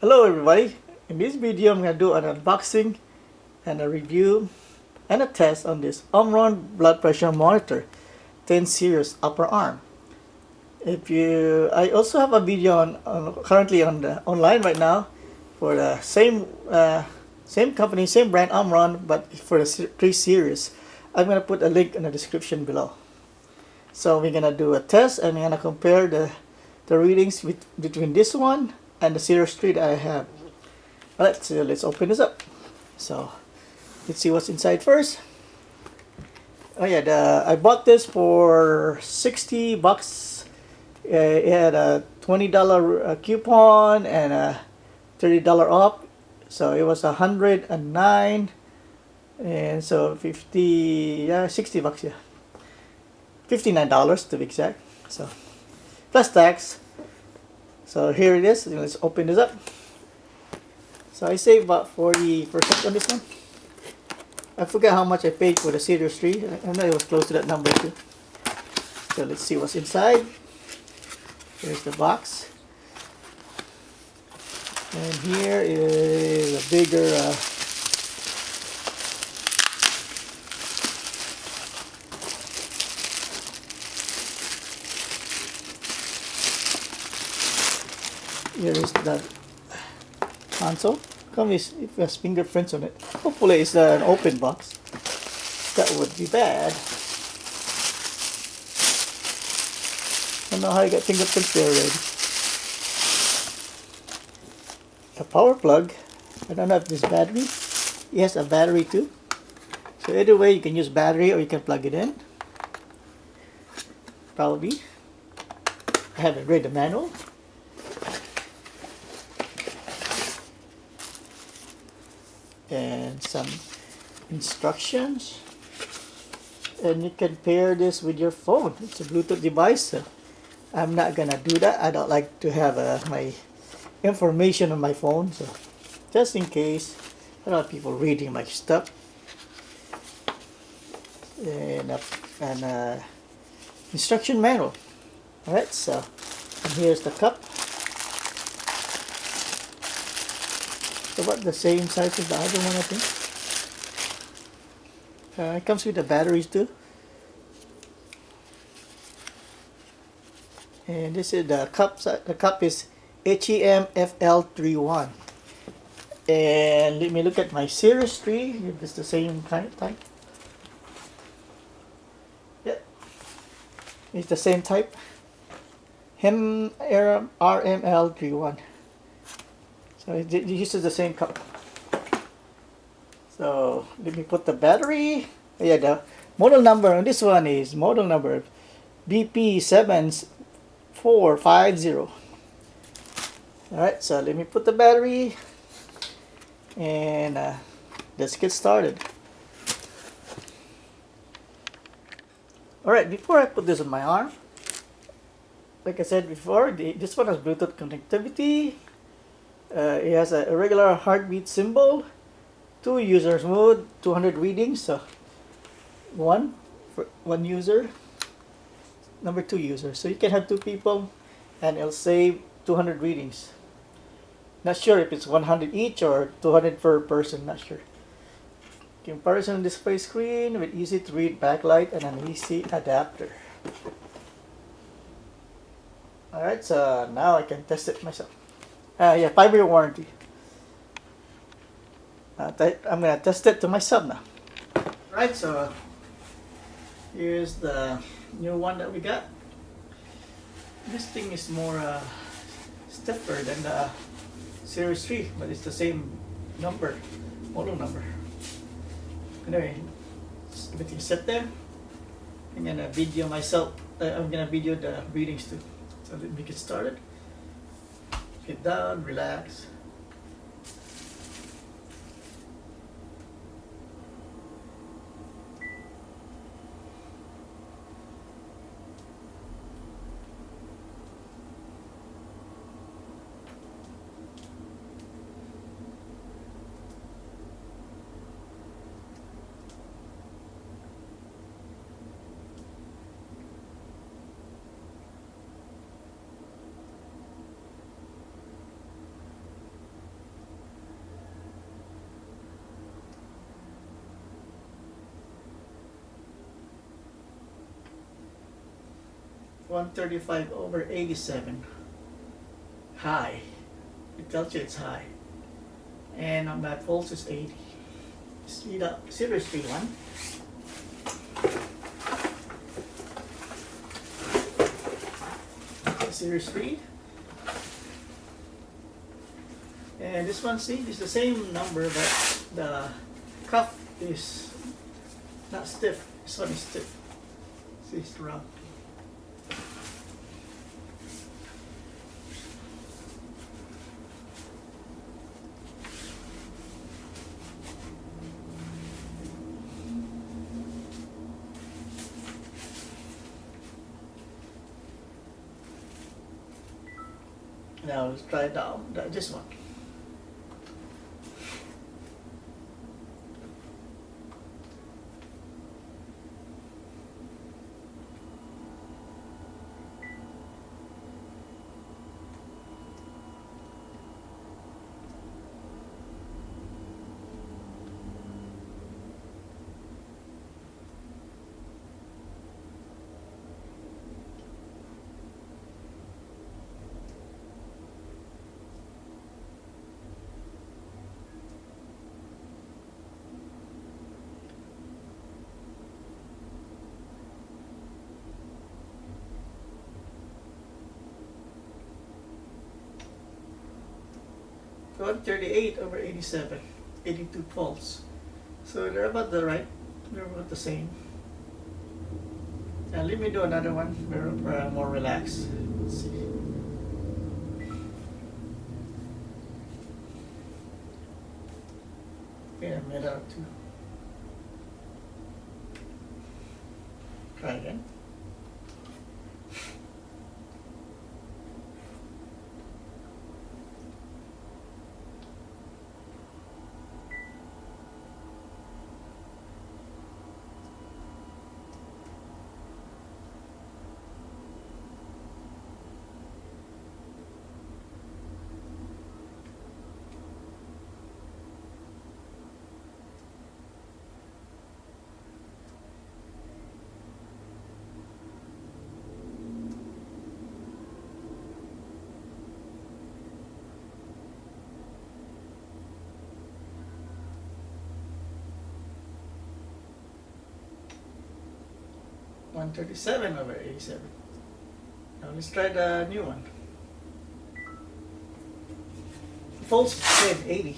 Hello everybody, in this video I'm going to do an unboxing and a review and a test on this Omron blood pressure monitor 10 series upper arm. I also have a video currently on the online right now for the same company, same brand Omron, but for the 3 series. I'm going to put a link in the description below. So we're going to do a test and we're going to compare the readings between this one and the Series 3 that I have. Alright, so let's open this up. So let's see what's inside first. Oh yeah, I bought this for 60 bucks. It had a $20 coupon and a $30 off. So it was 109 and so 60 bucks, yeah. $59 to be exact. So plus tax. So here it is. Let's open this up. So I saved about 40% on this one. I forgot how much I paid for the Series 3. I know it was close to that number too. So let's see what's inside. Here's the box. And here is a bigger here is the console. It has fingerprints on it. Hopefully it's an open box. That would be bad. I don't know how you got fingerprints there already. A power plug. I don't know if this battery. Yes, a battery too. So either way, you can use battery or you can plug it in. Probably. I haven't read the manual. And some instructions, and you can pair this with your phone. It's a Bluetooth device, so I'm not gonna do that. I don't like to have my information on my phone, so just in case. I don't have people reading my stuff. And instruction manual. Alright, so and here's the cup. About the same size as the other one, I think. It comes with the batteries too. And this is the cup. The cup is HEMFL31. And let me look at my Series 3. If it's the same kind of type. Yeah, it's the same type. RML31. So it uses the same cup. So let me put the battery. Yeah, the model number on this one is model number BP7450. Alright, so let me put the battery and let's get started. Alright, before I put this on my arm, like I said before, this one has Bluetooth connectivity. It has a regular heartbeat symbol, 2 users mode, 200 readings, so one for one user, number 2 user. So you can have 2 people and it'll save 200 readings. Not sure if it's 100 each or 200 per person, not sure. Comparison display screen with easy to read backlight and an easy adapter. Alright, so now I can test it myself. Yeah, 5-year warranty. I'm gonna test it to myself now. Right, so here's the new one that we got. This thing is more stiffer than the Series 3, but it's the same number, model number. Anyway, everything's set there. I'm gonna video myself. I'm gonna video the readings too. So let me get started. Get down, relax. 135/87. High. It tells you it's high. And on that volts is 80. Speed up. Series speed one. Series speed. And this one, see, is the same number, but the cuff is not stiff. This one is stiff. See, it's round. Now let's try down this one. So 138/87, 82 volts. So they're about the the same. And let me do another one. We're more relaxed. Let's see. Yeah, a minute or two. Try again. (137/87). Now let's try the new one. Volts said 80.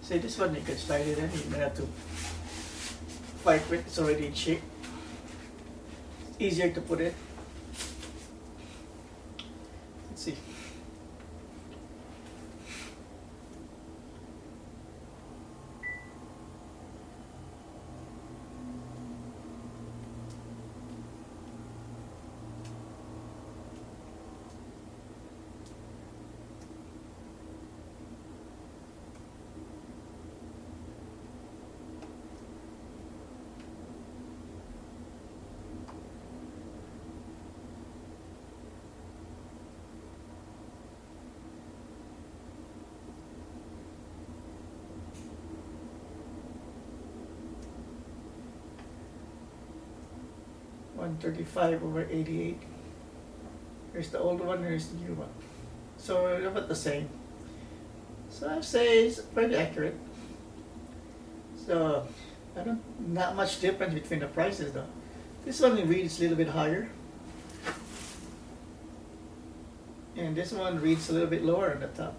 See, this one you can slide it in. You may have to fight with. It's already in shape. It's easier to put it. Let's see. (135/88). Here's the old one, here's the new one. So they're about the same. So I say it's pretty accurate. So not much difference between the prices though. This one reads a little bit higher. And this one reads a little bit lower on the top.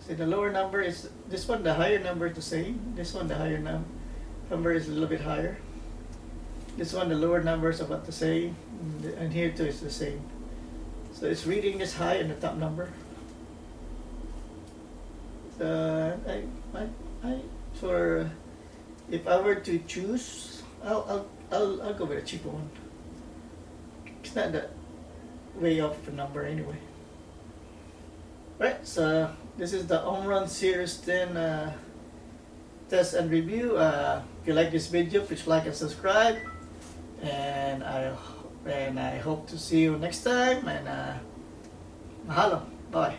See, the lower number is this one, the higher number is the same. This one, the higher number is a little bit higher. This one, the lower number is about the same, and here too is the same. So it's reading this high in the top number. So if I were to choose, I'll go with a cheaper one. It's not that way off the number anyway. Right, so this is the Omron Series 10 test and review. If you like this video, please like and subscribe. And I hope to see you next time. And mahalo. Bye.